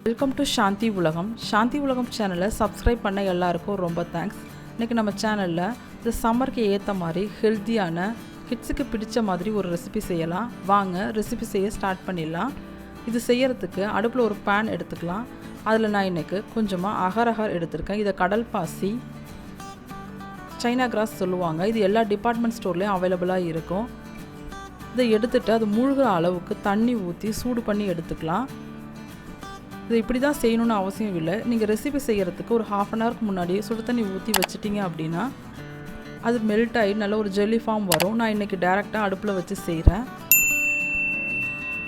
Welcome to சாந்தி உலகம். சாந்தி உலகம் சேனலை சப்ஸ்கிரைப் பண்ண எல்லாருக்கும் ரொம்ப தேங்க்ஸ். இன்றைக்கி நம்ம சேனலில் இந்த சம்மருக்கு ஏற்ற மாதிரி ஹெல்த்தியான கிட்ஸுக்கு பிடிச்ச மாதிரி ஒரு ரெசிபி செய்யலாம். வாங்க ரெசிபி செய்ய ஸ்டார்ட் பண்ணிடலாம். இது செய்யறதுக்கு அடுப்பில் ஒரு பேன் எடுத்துக்கலாம். அதில் நான் இன்றைக்கி கொஞ்சமாக அகர் எடுத்திருக்கேன். இதை கடல் பாசி, சைனா கிராஸ் சொல்லுவாங்க. இது எல்லா டிபார்ட்மெண்ட் ஸ்டோர்லேயும் அவைலபிளாக இருக்கும். இதை எடுத்துகிட்டு அது மூழ்கிற அளவுக்கு தண்ணி ஊற்றி சூடு பண்ணி எடுத்துக்கலாம். இது இப்படி தான் செய்யணுன்னு அவசியம் இல்லை. நீங்கள் ரெசிபி செய்கிறதுக்கு ஒரு ½ அன் ஹவருக்கு முன்னாடியே சுடு தண்ணி ஊற்றி வச்சிட்டிங்க அப்படின்னா அது மெல்ட் ஆகி நல்ல ஒரு ஜெல்லி ஃபார்ம் வரும். நான் இன்றைக்கி டேரெக்டாக அடுப்பில் வச்சு செய்கிறேன்.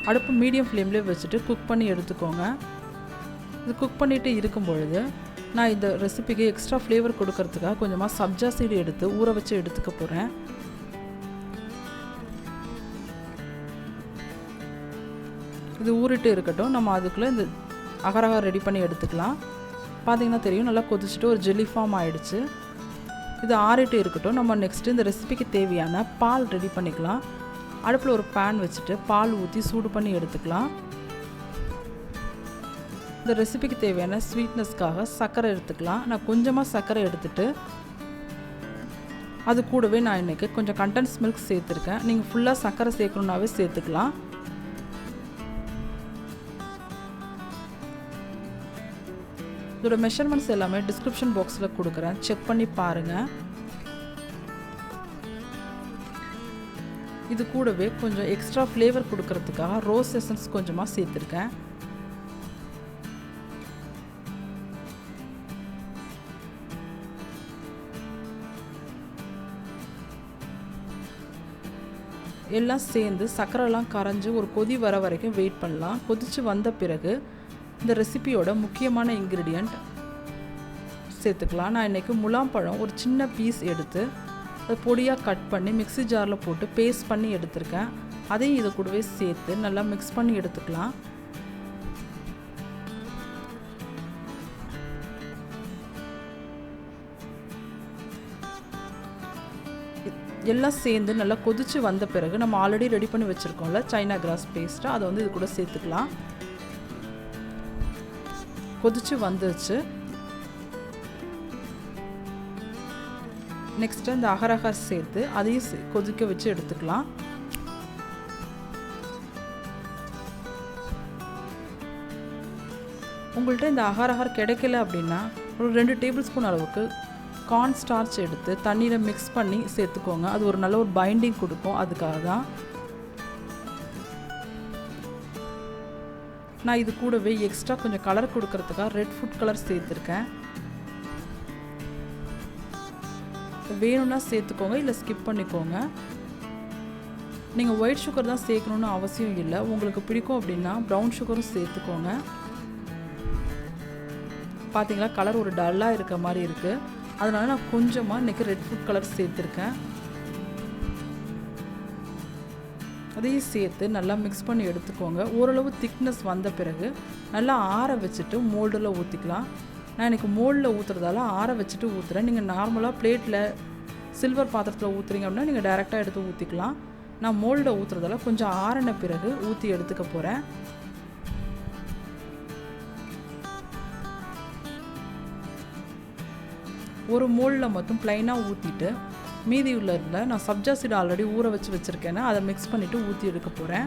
அடுப்பு மீடியம் ஃப்ளேம்லேயே வச்சுட்டு குக் பண்ணி எடுத்துக்கோங்க. இது குக் பண்ணிவிட்டு இருக்கும் பொழுது நான் இந்த ரெசிபிக்கு எக்ஸ்ட்ரா ஃப்ளேவர் கொடுக்கறதுக்காக கொஞ்சமாக சப்ஜா சீடு எடுத்து ஊற வச்சு எடுத்துக்க போகிறேன். இது ஊறிட்டு இருக்கட்டும். நம்ம அதுக்குள்ளே இந்த அகர் ரெடி பண்ணி எடுத்துக்கலாம். பார்த்திங்கன்னா தெரியும், நல்லா கொதிச்சுட்டு ஒரு ஜெல்லி ஃபார்ம் ஆகிடுச்சு. இது ஆறிட்டு இருக்கட்டும். நம்ம நெக்ஸ்ட்டு இந்த ரெசிபிக்கு தேவையான பால் ரெடி பண்ணிக்கலாம். அடுப்பில் ஒரு பேன் வச்சுட்டு பால் ஊற்றி சூடு பண்ணி எடுத்துக்கலாம். இந்த ரெசிபிக்கு தேவையான ஸ்வீட்னஸ்க்காக சர்க்கரை எடுத்துக்கலாம். நான் கொஞ்சமாக சர்க்கரை எடுத்துகிட்டு அது கூடவே நான் இன்றைக்கி கொஞ்சம் கண்டென்ஸ் மில்க் சேர்த்துருக்கேன். நீங்கள் ஃபுல்லாக சர்க்கரை சேர்க்கணுன்னாவே சேர்த்துக்கலாம். இதோட மெஷர்மெண்ட்ஸ் எல்லாமே டிஸ்கிரிப்ஷன் பாக்ஸில் கொடுக்குறேன், செக் பண்ணி பாருங்கள். இது கூடவே கொஞ்சம் எக்ஸ்ட்ரா ஃப்ளேவர் கொடுக்கறதுக்காக ரோஸ் எசன்ஸ் கொஞ்சமாக சேர்த்துருக்கேன். எல்லாம் சேர்ந்து சர்க்கரைலாம் கரைஞ்சி ஒரு கொதி வர வரைக்கும் வெயிட் பண்ணலாம். கொதித்து வந்த பிறகு இந்த ரெசிபியோட முக்கியமான இன்க்ரீடியண்ட் சேர்த்துக்கலாம். நான் இன்றைக்கி முலாம்பழம் ஒரு சின்ன பீஸ் எடுத்து அதை பொடியாக கட் பண்ணி மிக்ஸி ஜாரில் போட்டு பேஸ்ட் பண்ணி எடுத்திருக்கேன். அதையும் இதை கூடவே சேர்த்து நல்லா மிக்ஸ் பண்ணி எடுத்துக்கலாம். எல்லாம் சேர்ந்து நல்லா கொதித்து வந்த பிறகு நம்ம ஆல்ரெடி ரெடி பண்ணி வச்சுருக்கோம்ல சைனா கிராஸ் பேஸ்ட்டு, அதை இது கூட சேர்த்துக்கலாம். கொதிச்சு வந்துச்சு. நெக்ஸ்ட்டு இந்த அகர் சேர்த்து அதையும் கொதிக்க வச்சு எடுத்துக்கலாம். உங்கள்கிட்ட இந்த அகர் கிடைக்கல அப்படின்னா ஒரு 2 டேபிள் ஸ்பூன் அளவுக்கு கார்ன் ஸ்டார்ச் எடுத்து தண்ணியில் மிக்ஸ் பண்ணி சேர்த்துக்கோங்க. அது ஒரு நல்ல ஒரு பைண்டிங் கொடுக்கும். அதுக்காக தான் நான் இது கூடவே எக்ஸ்ட்ரா கொஞ்சம் கலர் கொடுக்கறதுக்காக ரெட் ஃபுட் கலர் சேர்த்துருக்கேன். வேணும்னா சேர்த்துக்கோங்க, இல்லை ஸ்கிப் பண்ணிக்கோங்க. நீங்கள் ஒயிட் சுகர் தான் சேர்க்கணுன்னு அவசியம் இல்லை. உங்களுக்கு பிடிக்கும் அப்படின்னா ப்ரௌன் சுகரும் சேர்த்துக்கோங்க. பார்த்தீங்களா, கலர் ஒரு டல்லாக இருக்க மாதிரி இருக்குது. அதனால நான் கொஞ்சமாக இன்றைக்கி ரெட் ஃபுட் கலர் சேர்த்துருக்கேன். அதையும் சேர்த்து நல்லா மிக்ஸ் பண்ணி எடுத்துக்கோங்க. ஓரளவு திக்னஸ் வந்த பிறகு நல்லா ஆற வச்சுட்டு மோல்டில் ஊற்றிக்கலாம். நான் இன்றைக்கி மோல்டில் ஊற்றுறதால ஆற வச்சுட்டு ஊற்றுறேன். நீங்கள் நார்மலாக பிளேட்டில் சில்வர் பாத்திரத்தில் ஊற்றுறீங்க அப்படின்னா நீங்கள் டைரெக்டாக எடுத்து ஊற்றிக்கலாம். நான் மோல்டில் ஊற்றுறதால கொஞ்சம் ஆறின பிறகு ஊற்றி எடுத்துக்க போகிறேன். ஒரு மோல்டில் மட்டும் ப்ளைனாக ஊற்றிட்டு மீதி உள்ள நான் சப்ஜா சீடு ஆல்ரெடி ஊற வச்சு வச்சுருக்கேன்னா அதை மிக்ஸ் பண்ணிவிட்டு ஊற்றி எடுக்க போகிறேன்.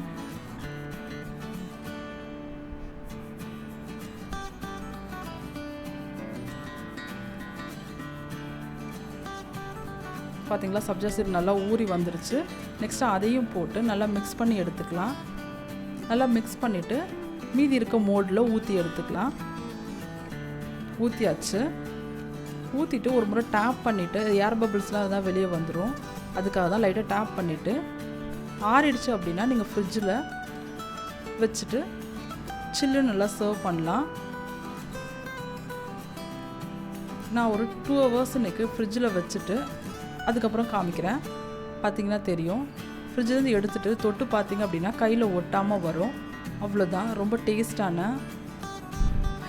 பார்த்தீங்களா, சப்ஜா சீடு நல்லா ஊறி வந்துருச்சு. நெக்ஸ்ட்டு அதையும் போட்டு நல்லா மிக்ஸ் பண்ணி எடுத்துக்கலாம். நல்லா மிக்ஸ் பண்ணிவிட்டு மீதி இருக்க மோல்டில் ஊற்றி எடுத்துக்கலாம். ஊற்றியாச்சு. ஊற்றிட்டு ஒரு முறை டேப் பண்ணிவிட்டு ஏர் பபிள்ஸ்லாம் அதான் வெளியே வந்துடும். அதுக்காக தான் லைட்டாக டேப் பண்ணிவிட்டு ஆறிடுச்சு அப்படின்னா நீங்கள் ஃப்ரிட்ஜில் வச்சுட்டு சில்லுன்னு நல்லா சர்வ் பண்ணலாம். நான் ஒரு 2 ஹவர்ஸ் இன்றைக்கி ஃப்ரிட்ஜில் வச்சுட்டு அதுக்கப்புறம் காமிக்கிறேன். பார்த்திங்கன்னா தெரியும், ஃப்ரிட்ஜிலேருந்து எடுத்துகிட்டு தொட்டு பார்த்திங்க அப்படின்னா கையில் ஒட்டாமல் வரும். அவ்வளோதான். ரொம்ப டேஸ்டான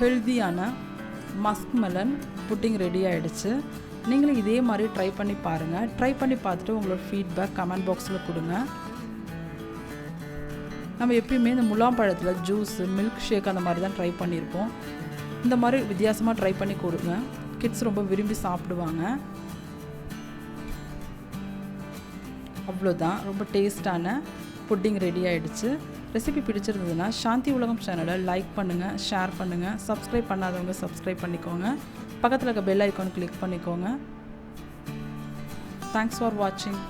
ஹெல்தியான மஸ்க்மெலன் புட்டிங் ரெடி ஆகிடுச்சு. நீங்களும் இதே மாதிரி ட்ரை பண்ணி பாருங்கள். ட்ரை பண்ணி பார்த்துட்டு உங்களோட ஃபீட்பேக் கமெண்ட் பாக்ஸில் கொடுங்க. நம்ம எப்பயுமே இந்த முலாம்பழத்தில் ஜூஸு மில்க் ஷேக் அந்த மாதிரி தான் ட்ரை பண்ணியிருப்போம். இந்த மாதிரி வித்தியாசமாக ட்ரை பண்ணி கொடுங்க, கிட்ஸ் ரொம்ப விரும்பி சாப்பிடுவாங்க. அவ்வளோதான், ரொம்ப டேஸ்டான புட்டிங் ரெடி ஆகிடுச்சு. ரெசிபி பிடிச்சிருந்ததுன்னா சாந்தி உலகம் சேனலை லைக் பண்ணுங்கள், ஷேர் பண்ணுங்கள். சப்ஸ்கிரைப் பண்ணாதவங்க சப்ஸ்கிரைப் பண்ணிக்கோங்க. பக்கத்தில் இருக்க பெல் ஐக்கான் கிளிக் பண்ணிக்கோங்க. தேங்க்ஸ் ஃபார் வாட்சிங்.